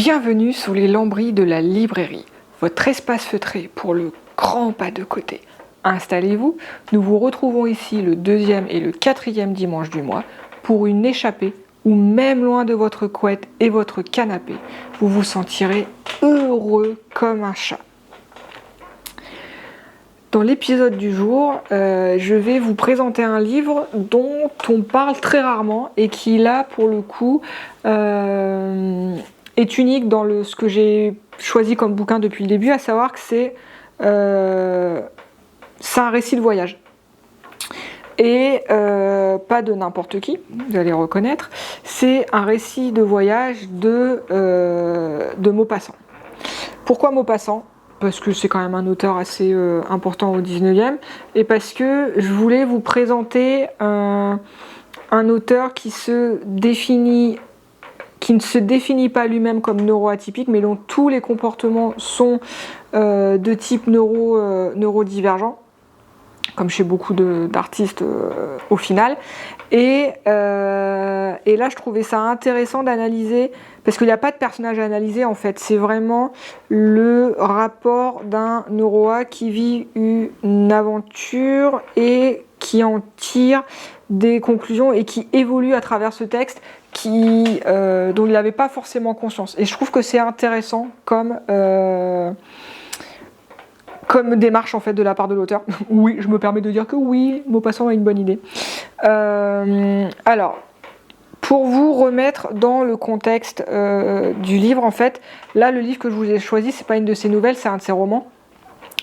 Bienvenue sous les lambris de la librairie, votre espace feutré pour le grand pas de côté. Installez-vous, nous vous retrouvons ici le 2e et le 4e dimanche du mois pour une échappée où même loin de votre couette et votre canapé, vous vous sentirez heureux comme un chat. Dans l'épisode du jour, je vais vous présenter un livre dont on parle très rarement et qui là pour le coup est unique dans ce que j'ai choisi comme bouquin depuis le début, à savoir que c'est un récit de voyage. Et pas de n'importe qui, vous allez reconnaître, c'est un récit de voyage de Maupassant. Pourquoi Maupassant ? Parce que c'est quand même un auteur assez important au 19e, et parce que je voulais vous présenter un auteur qui ne se définit pas lui-même comme neuroatypique, mais dont tous les comportements sont de type neurodivergent, comme chez beaucoup d'artistes au final. Et là, je trouvais ça intéressant d'analyser, parce qu'il n'y a pas de personnage à analyser en fait, c'est vraiment le rapport d'un neuroa qui vit une aventure et qui en tire des conclusions et qui évolue à travers ce texte dont il n'avait pas forcément conscience. Et je trouve que c'est intéressant comme démarche en fait de la part de l'auteur. Oui, je me permets de dire que oui, Maupassant a une bonne idée. Alors, pour vous remettre dans le contexte du livre, en fait, là le livre que je vous ai choisi, c'est pas une de ses nouvelles, c'est un de ses romans.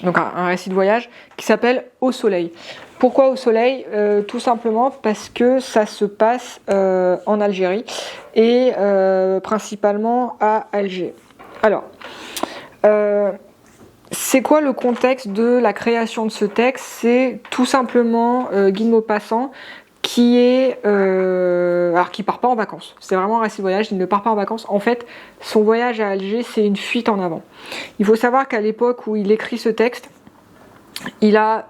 Donc un récit de voyage qui s'appelle Au soleil. Pourquoi Au soleil ? Tout simplement parce que ça se passe en Algérie et principalement à Alger. Alors, c'est quoi le contexte de la création de ce texte ? C'est tout simplement Guy de Maupassant qui part pas en vacances. C'est vraiment un récit de voyage, il ne part pas en vacances. En fait, son voyage à Alger, c'est une fuite en avant. Il faut savoir qu'à l'époque où il écrit ce texte, il a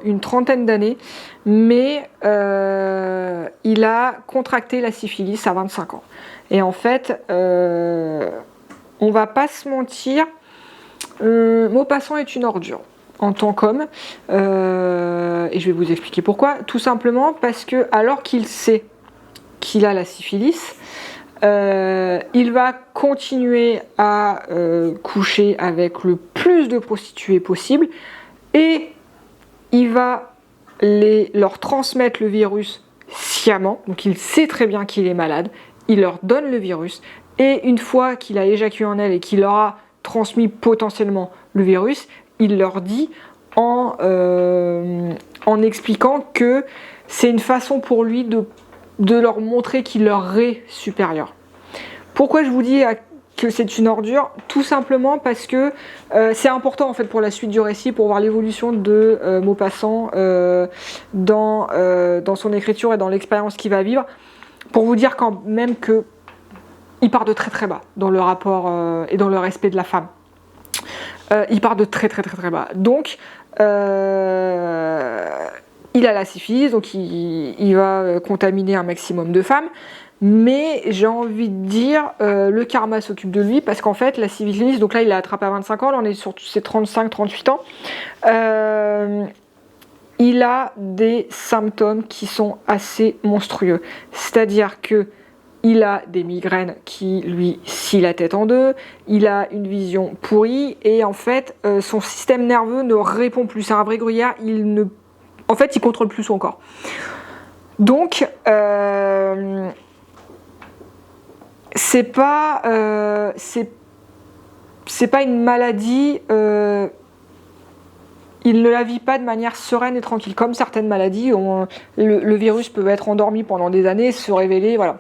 une trentaine d'années, mais il a contracté la syphilis à 25 ans. Et en fait, on va pas se mentir, Maupassant est une ordure en tant qu'homme, et je vais vous expliquer pourquoi. Tout simplement parce que, alors qu'il sait qu'il a la syphilis, il va continuer à coucher avec le plus de prostituées possible et il va leur transmettre le virus sciemment. Donc il sait très bien qu'il est malade, il leur donne le virus et une fois qu'il a éjaculé en elle et qu'il leur a transmis potentiellement le virus, il leur dit en expliquant que c'est une façon pour lui de leur montrer qu'il leur est supérieur. Pourquoi je vous dis que c'est une ordure ? Tout simplement parce que c'est important en fait pour la suite du récit, pour voir l'évolution de Maupassant dans son écriture et dans l'expérience qu'il va vivre, pour vous dire quand même que il part de très très bas dans le rapport et dans le respect de la femme. Il part de très très très très bas. Donc il a la syphilis, donc il va contaminer un maximum de femmes. Mais j'ai envie de dire, le karma s'occupe de lui, parce qu'en fait la syphilis, donc là il l'a attrapé à 25 ans, là on est sur ses 35-38 ans, il a des symptômes qui sont assez monstrueux. C'est-à-dire que il a des migraines qui lui scient la tête en deux, il a une vision pourrie, et en fait, son système nerveux ne répond plus. C'est un vrai gruyère, il contrôle plus son corps. Donc, c'est pas une maladie, il ne la vit pas de manière sereine et tranquille. Comme certaines maladies, le virus peut être endormi pendant des années, se révéler, voilà.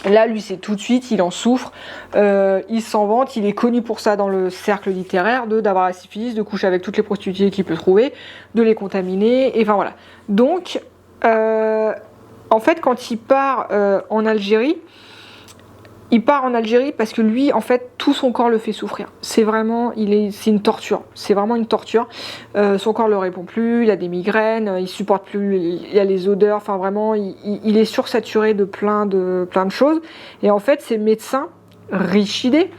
Là, lui, c'est tout de suite, il en souffre, il s'en vante, il est connu pour ça dans le cercle littéraire, d'avoir la syphilis, de coucher avec toutes les prostituées qu'il peut trouver, de les contaminer, et enfin voilà. Donc, en fait, quand il part en Algérie, parce que lui, en fait, tout son corps le fait souffrir. C'est une torture. C'est vraiment une torture. Son corps ne le répond plus, il a des migraines, il supporte plus, il y a les odeurs, enfin vraiment, il est sursaturé de plein de choses. Et en fait, ses médecins Richidé,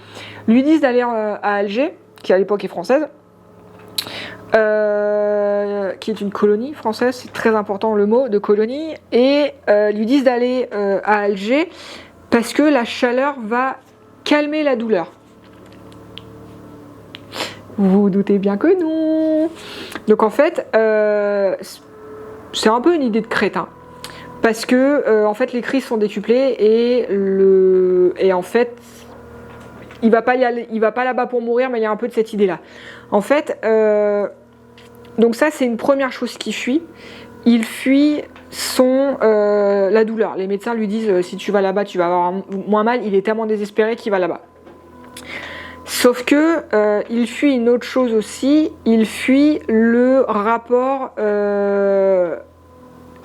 lui disent d'aller à Alger, qui à l'époque est française, qui est une colonie française, c'est très important le mot de colonie, et lui disent d'aller à Alger parce que la chaleur va calmer la douleur. Vous vous doutez bien que non. Donc en fait, c'est un peu une idée de crétin. Parce que en fait les crises sont décuplées et en fait il va pas là-bas pour mourir, mais il y a un peu de cette idée-là. En fait, donc ça c'est une première chose qu'il fuit. Il fuit la douleur. Les médecins lui disent si tu vas là-bas tu vas avoir moins mal. Il est tellement désespéré qu'il va là-bas. Sauf que il fuit une autre chose aussi. Il fuit le rapport.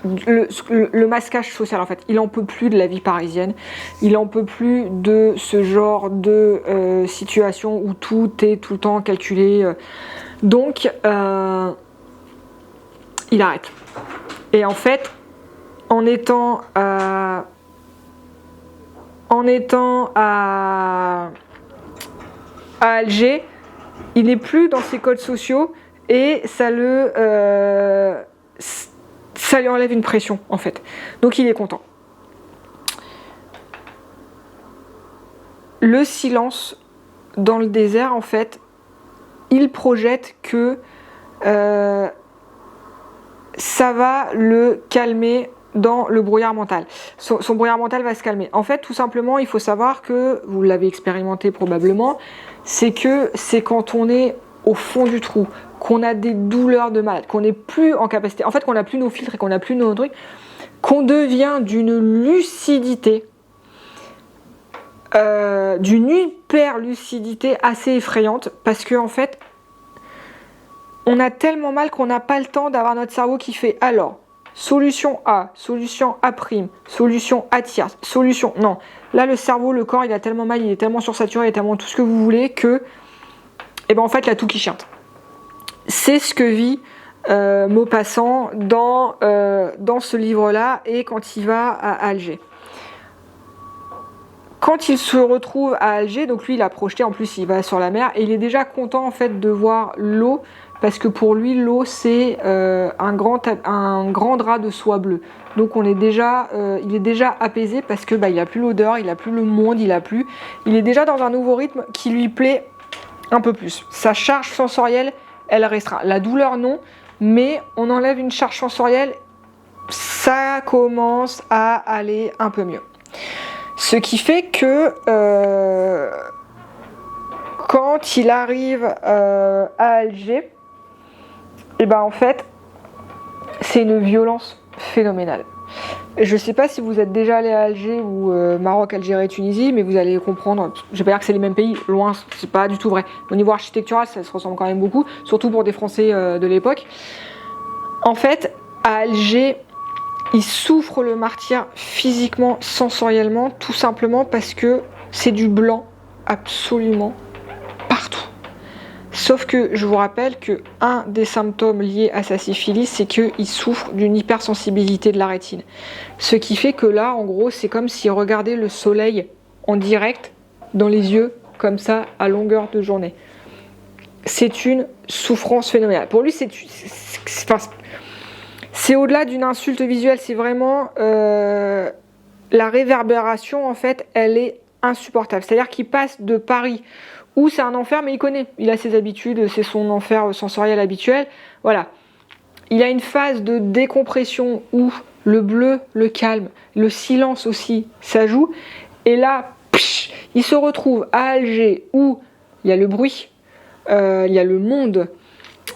Le masquage social en fait, il en peut plus de la vie parisienne, il en peut plus de ce genre de situation où tout est tout le temps calculé, donc il arrête. Et en fait, en étant à Alger, il n'est plus dans ses codes sociaux et ça lui enlève une pression en fait. Donc il est content. Le silence dans le désert en fait, il projette que ça va le calmer dans le brouillard mental. Son brouillard mental va se calmer. En fait, tout simplement, il faut savoir que, vous l'avez expérimenté probablement, c'est quand on est au fond du trou, qu'on a des douleurs de malade, qu'on n'est plus en capacité, en fait qu'on n'a plus nos filtres et qu'on n'a plus nos trucs, qu'on devient d'une lucidité, d'une hyper lucidité assez effrayante, parce que en fait, on a tellement mal qu'on n'a pas le temps d'avoir notre cerveau qui fait alors, solution A, solution A', solution A tierce, solution... Non, là le cerveau, le corps, il a tellement mal, il est tellement sursaturé, il est tellement tout ce que vous voulez que, et ben en fait, il a tout qui chiante. C'est ce que vit Maupassant dans ce livre-là et quand il va à Alger. Quand il se retrouve à Alger, donc lui il a projeté, en plus il va sur la mer et il est déjà content en fait de voir l'eau parce que pour lui l'eau c'est un grand drap de soie bleue. Donc il est déjà apaisé parce que il a plus l'odeur, il a plus le monde, il est déjà dans un nouveau rythme qui lui plaît un peu plus. Sa charge sensorielle elle restera. La douleur non, mais on enlève une charge sensorielle, ça commence à aller un peu mieux. Ce qui fait que quand il arrive à Alger, et ben en fait, c'est une violence phénoménale. Je ne sais pas si vous êtes déjà allé à Alger ou Maroc, Algérie, Tunisie, mais vous allez comprendre. Je vais pas dire que c'est les mêmes pays, loin, c'est pas du tout vrai. Au niveau architectural, ça se ressemble quand même beaucoup, surtout pour des Français de l'époque. En fait, à Alger, il souffre le martyre physiquement, sensoriellement, tout simplement parce que c'est du blanc absolument partout. Sauf que je vous rappelle que un des symptômes liés à sa syphilis, c'est qu'il souffre d'une hypersensibilité de la rétine. Ce qui fait que là, en gros, c'est comme s'il regardait le soleil en direct dans les yeux, comme ça, à longueur de journée. C'est une souffrance phénoménale. Pour lui, c'est au-delà d'une insulte visuelle, c'est vraiment la réverbération, en fait, elle est insupportable. C'est-à-dire qu'il passe de Paris, où c'est un enfer, mais il connaît, il a ses habitudes, c'est son enfer sensoriel habituel, voilà. Il a une phase de décompression où le bleu, le calme, le silence aussi, ça joue, et là, il se retrouve à Alger, où il y a le bruit, il y a le monde,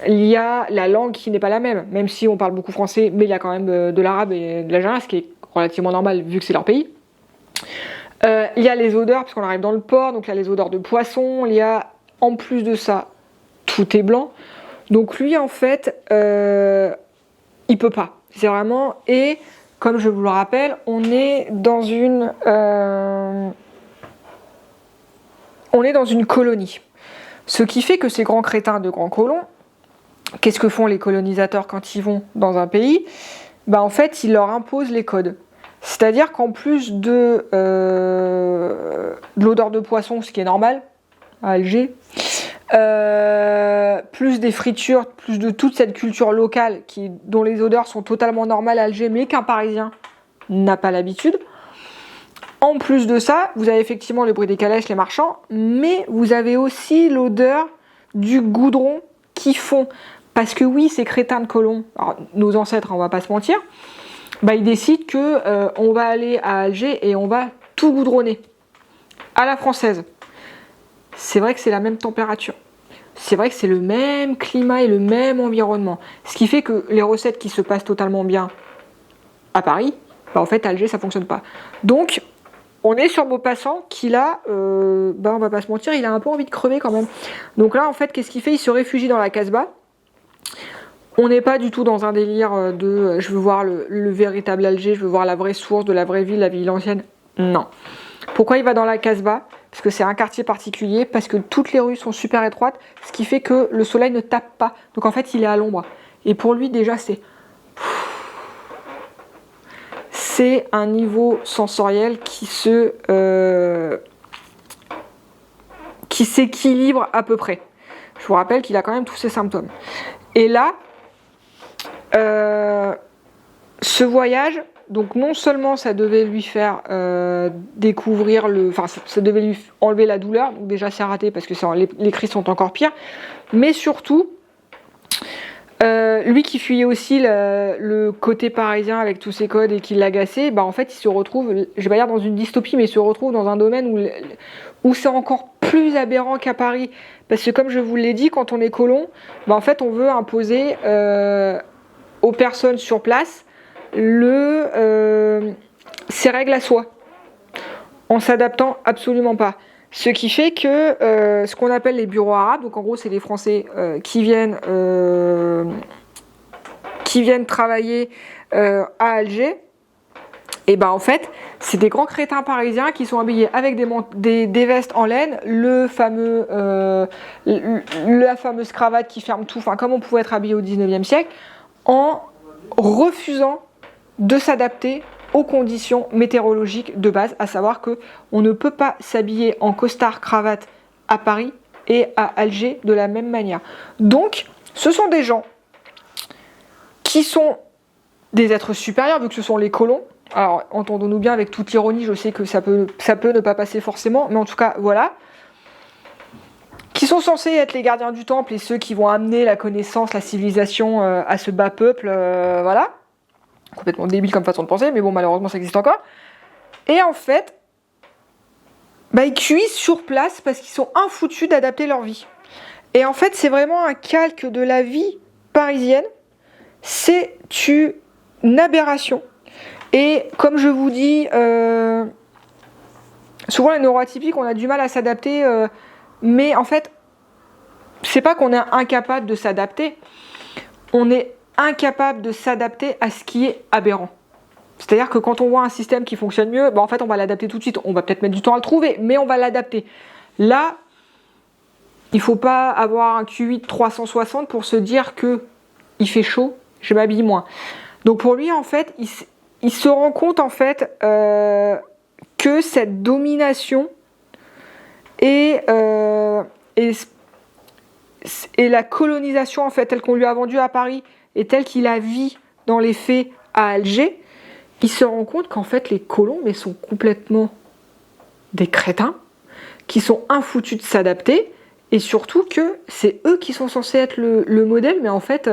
il y a la langue qui n'est pas la même si on parle beaucoup français, mais il y a quand même de l'arabe et de l'algérien, ce qui est relativement normal vu que c'est leur pays. Il y a les odeurs, parce qu'on arrive dans le port, donc il y a les odeurs de poisson, il y a, en plus de ça, tout est blanc. Donc lui, en fait, il peut pas. C'est vraiment... Et, comme je vous le rappelle, on est dans une colonie. Ce qui fait que ces grands crétins de grands colons, qu'est-ce que font les colonisateurs quand ils vont dans un pays ? En fait, ils leur imposent les codes. C'est-à-dire qu'en plus de l'odeur de poisson, ce qui est normal à Alger, plus des fritures, plus de toute cette culture locale dont les odeurs sont totalement normales à Alger, mais qu'un Parisien n'a pas l'habitude. En plus de ça, vous avez effectivement le bruit des calèches, les marchands, mais vous avez aussi l'odeur du goudron qu'ils font. Parce que oui, ces crétins de colons, alors, nos ancêtres, on va pas se mentir, ils décident que on va aller à Alger et on va tout goudronner. À la française. C'est vrai que c'est la même température. C'est vrai que c'est le même climat et le même environnement. Ce qui fait que les recettes qui se passent totalement bien à Paris, en fait, à Alger, ça fonctionne pas. Donc, on est sur Maupassant qui là, on va pas se mentir, il a un peu envie de crever quand même. Donc là, en fait, qu'est-ce qu'il fait? Il se réfugie dans la Casbah. On n'est pas du tout dans un délire de je veux voir le véritable Alger, je veux voir la vraie source de la vraie ville, la ville ancienne. Non. Pourquoi il va dans la Casbah? Parce que c'est un quartier particulier, parce que toutes les rues sont super étroites, ce qui fait que le soleil ne tape pas. Donc en fait, il est à l'ombre. Et pour lui, déjà, c'est un niveau sensoriel qui s'équilibre à peu près. Je vous rappelle qu'il a quand même tous ces symptômes. Et là, ce voyage, donc non seulement ça devait lui faire découvrir ça devait lui enlever la douleur, donc déjà c'est raté parce que les cris sont encore pires, mais surtout, lui qui fuyait aussi le côté parisien avec tous ses codes et qui l'agaçait, en fait il se retrouve, je vais pas dire dans une dystopie, mais il se retrouve dans un domaine où c'est encore plus aberrant qu'à Paris, parce que comme je vous l'ai dit, quand on est colon, en fait on veut imposer aux personnes sur place ses règles à soi, en s'adaptant absolument pas. Ce qui fait que ce qu'on appelle les bureaux arabes, donc en gros c'est les Français qui viennent travailler à Alger, et en fait c'est des grands crétins parisiens qui sont habillés avec des vestes en laine, la fameuse cravate qui ferme tout, comme on pouvait être habillé au 19e siècle, en refusant de s'adapter aux conditions météorologiques de base, à savoir que on ne peut pas s'habiller en costard cravate à Paris et à Alger de la même manière. Donc, ce sont des gens qui sont des êtres supérieurs, vu que ce sont les colons. Alors, entendons-nous bien avec toute ironie, je sais que ça peut ne pas passer forcément, mais en tout cas, voilà. Qui sont censés être les gardiens du temple et ceux qui vont amener la connaissance, la civilisation à ce bas peuple, voilà. Complètement débile comme façon de penser, mais bon, malheureusement, ça existe encore. Et en fait, ils cuisent sur place parce qu'ils sont infoutus d'adapter leur vie. Et en fait, c'est vraiment un calque de la vie parisienne. C'est une aberration. Et comme je vous dis, souvent les neuroatypiques, on a du mal à s'adapter, mais en fait, c'est pas qu'on est incapable de s'adapter, on est incapable de s'adapter à ce qui est aberrant. C'est-à-dire que quand on voit un système qui fonctionne mieux, en fait on va l'adapter tout de suite. On va peut-être mettre du temps à le trouver, mais on va l'adapter. Là, il ne faut pas avoir un Q8 360 pour se dire que il fait chaud, je m'habille moins. Donc pour lui, en fait, il se rend compte en fait que cette domination et la colonisation en fait telle qu'on lui a vendue à Paris et telle qu'il la vit dans les faits à Alger, il se rend compte qu'en fait les colons sont complètement des crétins, qui sont infoutus de s'adapter, et surtout que c'est eux qui sont censés être le modèle, mais en fait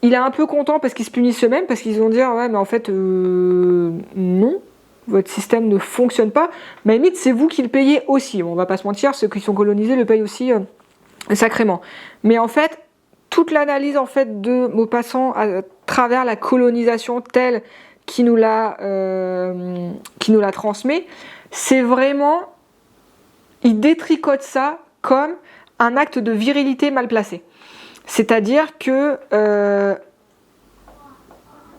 il est un peu content parce qu'ils se punissent eux-mêmes, parce qu'ils vont dire ouais mais en fait non, votre système ne fonctionne pas, mais à la limite c'est vous qui le payez aussi, on va pas se mentir, ceux qui sont colonisés le payent aussi sacrément. Mais en fait, toute l'analyse en fait de Maupassant à travers la colonisation telle qui nous la transmet, c'est vraiment, il détricote ça comme un acte de virilité mal placé. C'est-à-dire que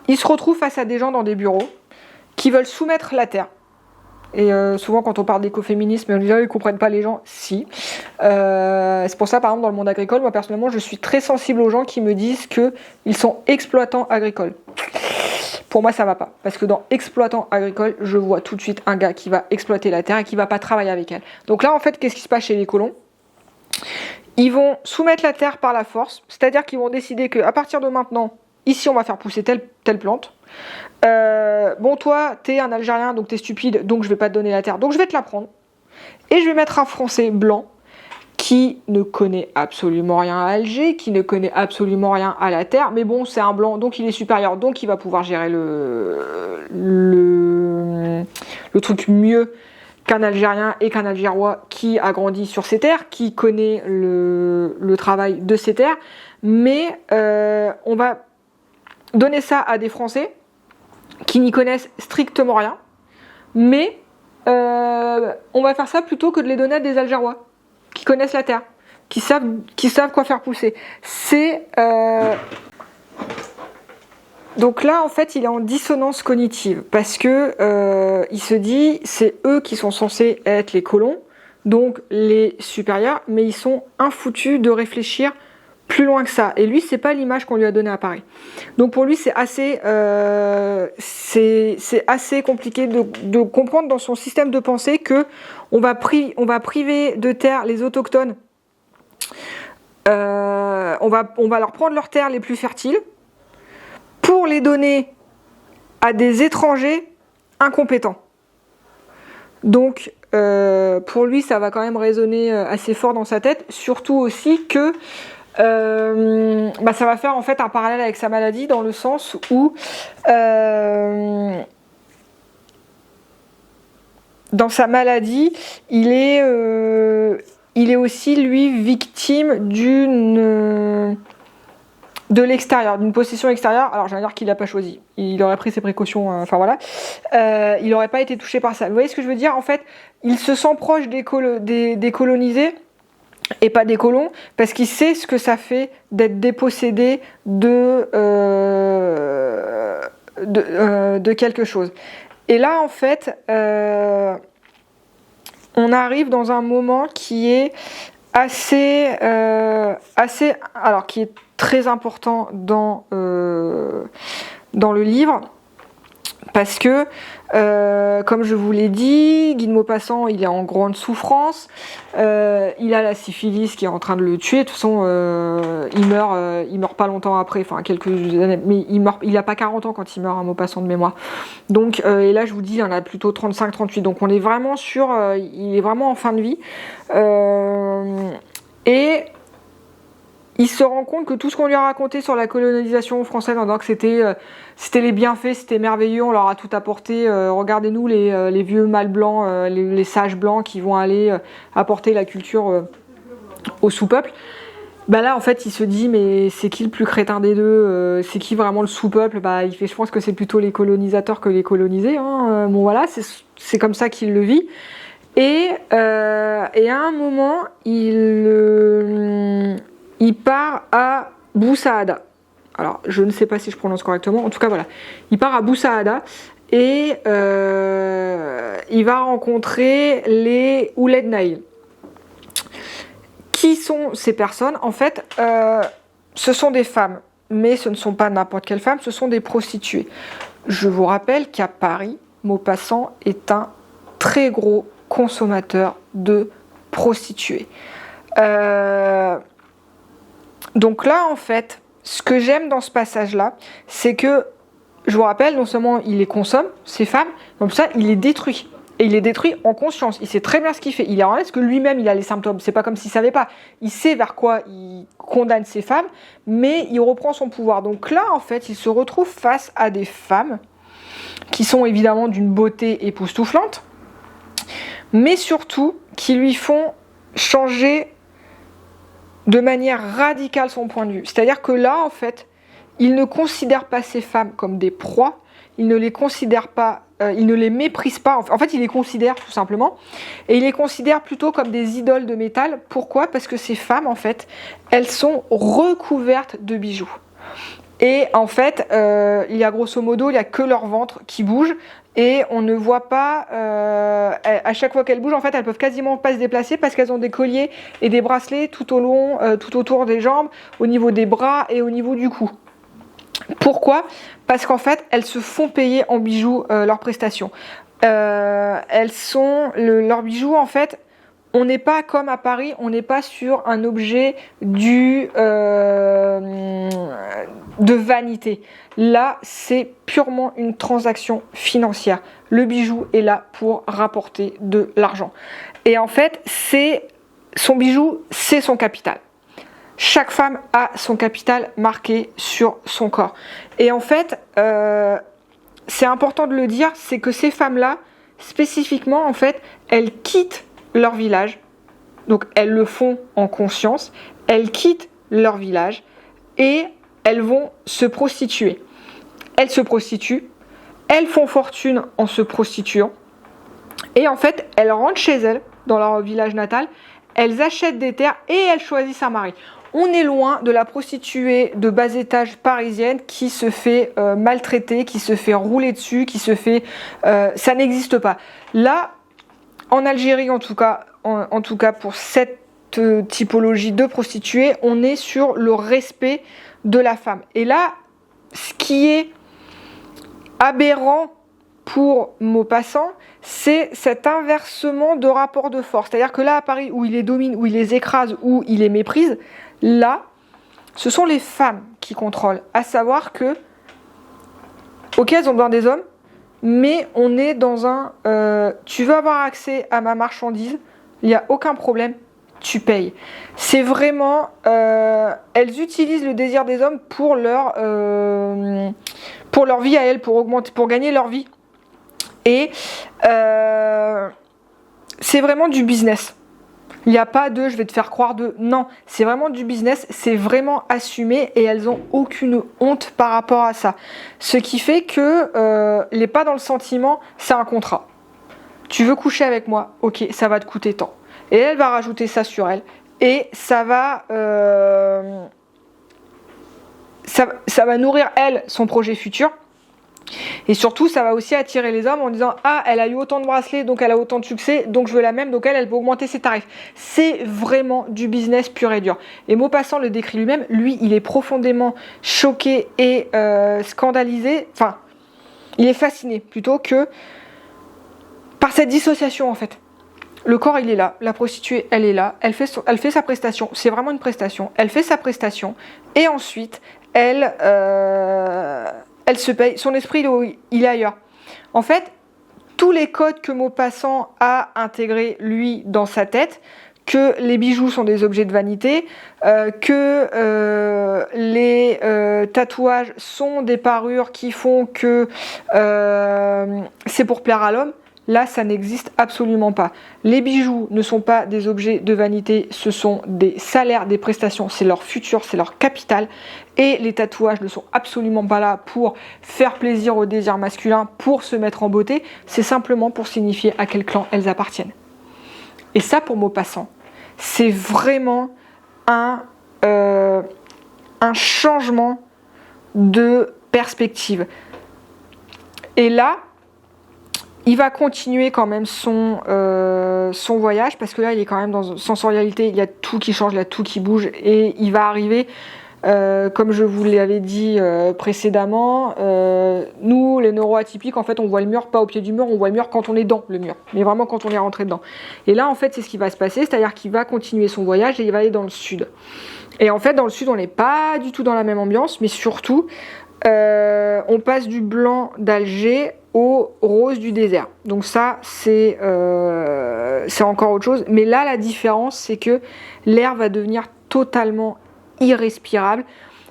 il se retrouve face à des gens dans des bureaux qui veulent soumettre la terre. Et souvent quand on parle d'écoféminisme, ils ne comprennent pas les gens. Si. C'est pour ça par exemple dans le monde agricole, moi personnellement je suis très sensible aux gens qui me disent qu'ils sont exploitants agricoles. pour moi ça va pas. Parce que dans exploitant agricole, je vois tout de suite un gars qui va exploiter la terre et qui va pas travailler avec elle. Donc là en fait, qu'est-ce qui se passe chez les colons? Ils vont soumettre la terre par la force, c'est-à-dire qu'ils vont décider qu'à partir de maintenant, ici on va faire pousser telle plante. Bon, toi t'es un Algérien, donc t'es stupide, donc je vais pas te donner la terre, donc je vais te la prendre. Et je vais mettre un Français blanc qui ne connaît absolument rien à Alger, qui ne connaît absolument rien à la terre, mais bon, c'est un blanc, donc il est supérieur, donc il va pouvoir gérer le truc mieux qu'un Algérien et qu'un Algérois qui a grandi sur ces terres, qui connaît le travail de ces terres, mais on va donner ça à des Français qui n'y connaissent strictement rien, mais on va faire ça plutôt que de les donner à des Algérois qui connaissent la terre, qui savent quoi faire pousser. Donc là, en fait, il est en dissonance cognitive parce que il se dit, c'est eux qui sont censés être les colons, donc les supérieurs, mais ils sont infoutus de réfléchir plus loin que ça. Et lui, c'est pas l'image qu'on lui a donnée à Paris. Donc pour lui, c'est assez compliqué de comprendre dans son système de pensée que on va priver de terre les autochtones. On va leur prendre leurs terres les plus fertiles pour les donner à des étrangers incompétents. Donc pour lui, ça va quand même résonner assez fort dans sa tête, surtout aussi que ça va faire en fait un parallèle avec sa maladie dans le sens où dans sa maladie il est aussi lui victime de l'extérieur, d'une possession extérieure. Alors j'allais dire qu'il n'a pas choisi, il aurait pris ses précautions, il n'aurait pas été touché par ça. Vous voyez ce que je veux dire? En fait, il se sent proche des colonisés et pas des colons, parce qu'il sait ce que ça fait d'être dépossédé de quelque chose. Et là, en fait, on arrive dans un moment qui est qui est très important dans le livre, parce que comme je vous l'ai dit, Guy de Maupassant, il est en grande souffrance, il a la syphilis qui est en train de le tuer. De toute façon, il meurt pas longtemps après, enfin quelques années, mais il a pas 40 ans quand il meurt, à Maupassant de mémoire. Donc, et là je vous dis, il en a plutôt 35-38, donc on est vraiment il est vraiment en fin de vie. Et il se rend compte que tout ce qu'on lui a raconté sur la colonisation française, en disant que c'était les bienfaits, c'était merveilleux, on leur a tout apporté, regardez-nous les vieux mâles blancs, les sages blancs qui vont aller apporter la culture au sous-peuple. Là en fait il se dit, mais c'est qui le plus crétin des deux, c'est qui vraiment le sous-peuple? Je pense que c'est plutôt les colonisateurs que les colonisés, hein. Bon voilà, c'est comme ça qu'il le vit. Et à un moment il part à Bou-Saada. Alors, je ne sais pas si je prononce correctement. En tout cas, voilà. Il part à Bou-Saada et il va rencontrer les Ouled Naïl. Qui sont ces personnes? En fait, ce sont des femmes, mais ce ne sont pas n'importe quelles femmes, ce sont des prostituées. Je vous rappelle qu'à Paris, Maupassant est un très gros consommateur de prostituées. Donc là, en fait, ce que j'aime dans ce passage-là, c'est que, je vous rappelle, non seulement il les consomme, ces femmes, comme ça, il les détruit. Et il les détruit en conscience. Il sait très bien ce qu'il fait. Il est en est que lui-même, il a les symptômes. C'est pas comme s'il savait pas. Il sait vers quoi il condamne ces femmes, mais il reprend son pouvoir. Donc là, en fait, il se retrouve face à des femmes qui sont évidemment d'une beauté époustouflante, mais surtout qui lui font changer de manière radicale son point de vue. C'est-à-dire que là, en fait, il ne considère pas ces femmes comme des proies, il ne les considère pas, il ne les méprise pas, en fait, il les considère tout simplement, et il les considère plutôt comme des idoles de métal. Pourquoi? Parce que ces femmes, en fait, elles sont recouvertes de bijoux. Et en fait, il y a grosso modo, il n'y a que leur ventre qui bouge, et on ne voit pas, à chaque fois qu'elles bougent, en fait, elles peuvent quasiment pas se déplacer parce qu'elles ont des colliers et des bracelets tout autour des jambes, au niveau des bras et au niveau du cou. Pourquoi? Parce qu'en fait, elles se font payer en bijoux leurs prestations. Leurs bijoux, en fait, on n'est pas comme à Paris, on n'est pas sur un objet de vanité. Là, c'est purement une transaction financière. Le bijou est là pour rapporter de l'argent. Et en fait, son bijou, c'est son capital. Chaque femme a son capital marqué sur son corps. Et en fait, c'est important de le dire, c'est que ces femmes-là, spécifiquement, en fait, elles quittent leur village. Donc, elles le font en conscience. Elles quittent leur village et elles vont se prostituer. Elles se prostituent. Elles font fortune en se prostituant. Et en fait, elles rentrent chez elles, dans leur village natal. Elles achètent des terres et elles choisissent un mari. On est loin de la prostituée de bas étage parisienne qui se fait maltraiter, qui se fait rouler dessus, qui se fait... ça n'existe pas. Là, en Algérie en tout cas pour cette typologie de prostituée, on est sur le respect de la femme. Et là, ce qui est aberrant pour Maupassant, c'est cet inversement de rapport de force. C'est-à-dire que là, à Paris, où il les domine, où il les écrase, où il les méprise, là, ce sont les femmes qui contrôlent. À savoir que, ok, elles ont besoin des hommes, mais on est dans un... tu veux avoir accès à ma marchandise, il n'y a aucun problème, tu payes. C'est vraiment... elles utilisent le désir des hommes pour leur vie à elles, pour gagner leur vie. Et c'est vraiment du business. Il n'y a pas de je vais te faire croire de... Non, c'est vraiment du business, c'est vraiment assumé et elles n'ont aucune honte par rapport à ça. Ce qui fait que les pas dans le sentiment, c'est un contrat. Tu veux coucher avec moi? Ok, ça va te coûter tant. Et elle va rajouter ça sur elle. Et ça va nourrir, elle, son projet futur. Et surtout, ça va aussi attirer les hommes en disant « Ah, elle a eu autant de bracelets, donc elle a autant de succès, donc je veux la même, donc elle peut augmenter ses tarifs. » C'est vraiment du business pur et dur. Et Maupassant le décrit lui-même, lui, il est profondément choqué et scandalisé, enfin, il est fasciné plutôt que par cette dissociation en fait. Le corps, il est là, la prostituée, elle est là, elle fait sa prestation, c'est vraiment une prestation, elle fait sa prestation, et ensuite, elle se paye, son esprit il est ailleurs. En fait, tous les codes que Maupassant a intégrés lui dans sa tête, que les bijoux sont des objets de vanité, que les tatouages sont des parures qui font que c'est pour plaire à l'homme, là ça n'existe absolument pas. Les bijoux ne sont pas des objets de vanité, ce sont des salaires, des prestations, c'est leur futur, c'est leur capital. Et les tatouages ne sont absolument pas là pour faire plaisir au désir masculin, pour se mettre en beauté, c'est simplement pour signifier à quel clan elles appartiennent. Et ça, pour Maupassant, c'est vraiment un changement de perspective. Et là, il va continuer quand même son voyage, parce que là, il est quand même dans sensorialité, il y a tout qui change, il y a tout qui bouge, et il va arriver... comme je vous l'avais dit précédemment, nous les neuroatypiques en fait on voit le mur pas au pied du mur, on voit le mur quand on est dans le mur, mais vraiment quand on est rentré dedans. Et là en fait c'est ce qui va se passer, c'est-à-dire qu'il va continuer son voyage et il va aller dans le sud. Et en fait dans le sud on n'est pas du tout dans la même ambiance, mais surtout on passe du blanc d'Alger au rose du désert. Donc ça c'est encore autre chose, mais là la différence c'est que l'air va devenir totalement irrespirable.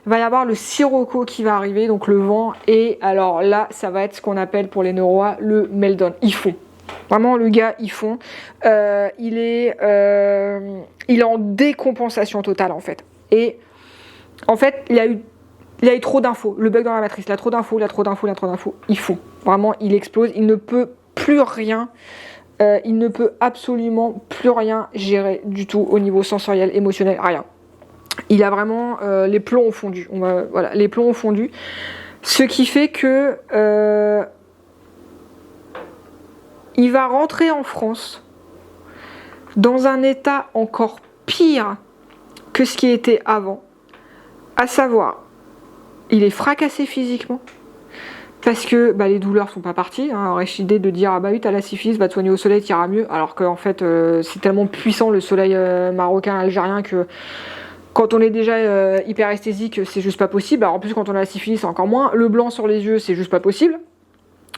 Il va y avoir le sirocco qui va arriver, donc le vent, et alors là ça va être ce qu'on appelle pour les neuroas le meltdown. Ils font vraiment, le gars ils font il est en décompensation totale en fait. Et en fait il y a eu trop d'infos, le bug dans la matrice, il y a trop d'infos, il faut vraiment, il explose, il ne peut plus rien. Il ne peut absolument plus rien gérer du tout au niveau sensoriel, émotionnel, rien. Il a vraiment les plombs ont fondu. Voilà, les plombs ont fondu. Ce qui fait que il va rentrer en France dans un état encore pire que ce qui était avant. À savoir, il est fracassé physiquement. Parce que les douleurs sont pas parties. Hein. Aurait-je l'idée de dire ah bah oui t'as la syphilis, va te soigner au soleil, t'iras mieux. Alors qu'en fait c'est tellement puissant le soleil marocain, algérien que quand on est déjà hyperesthésique, c'est juste pas possible. Alors en plus quand on a la syphilis, encore moins. Le blanc sur les yeux, c'est juste pas possible.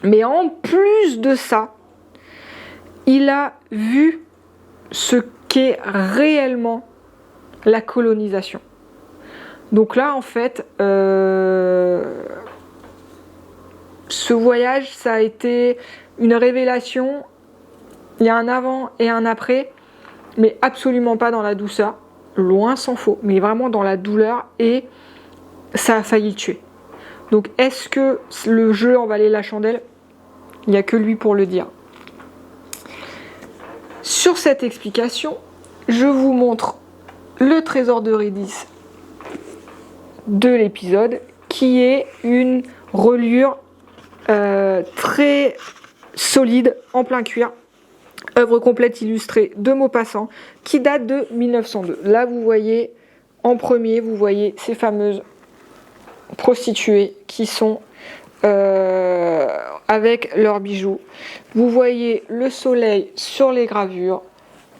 Mais en plus de ça, il a vu ce qu'est réellement la colonisation. Donc là, en fait, ce voyage, ça a été une révélation. Il y a un avant et un après, mais absolument pas dans la douceur. Loin s'en faut, mais vraiment dans la douleur, et ça a failli le tuer. Donc est-ce que le jeu en valait la chandelle? Il n'y a que lui pour le dire. Sur cette explication, je vous montre le trésor d'Eurydice de l'épisode, qui est une reliure très solide en plein cuir, œuvre complète illustrée de Maupassant, qui date de 1902. Là vous voyez en premier, vous voyez ces fameuses prostituées qui sont avec leurs bijoux. Vous voyez le soleil sur les gravures.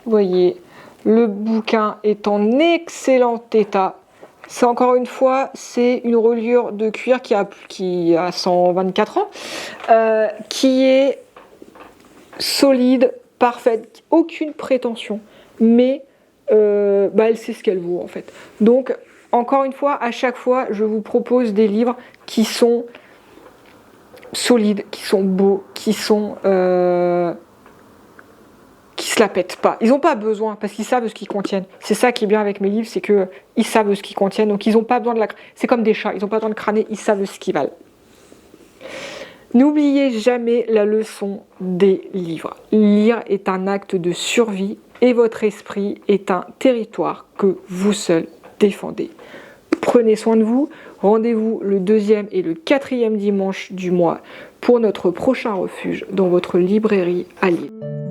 Vous voyez, le bouquin est en excellent état. C'est encore une fois, c'est une reliure de cuir qui a 124 ans, qui est solide, parfaite, aucune prétention, mais elle sait ce qu'elle vaut en fait. Donc, encore une fois, à chaque fois, je vous propose des livres qui sont solides, qui sont beaux, qui sont qui se la pètent pas. Ils n'ont pas besoin, parce qu'ils savent ce qu'ils contiennent. C'est ça qui est bien avec mes livres, c'est que ils savent ce qu'ils contiennent, donc ils n'ont pas besoin de c'est comme des chats, ils n'ont pas besoin de crâner, ils savent ce qu'ils valent. N'oubliez jamais la leçon des livres. Lire est un acte de survie et votre esprit est un territoire que vous seul défendez. Prenez soin de vous. Rendez-vous le 2e et le 4e dimanche du mois pour notre prochain refuge dans votre librairie à Lille.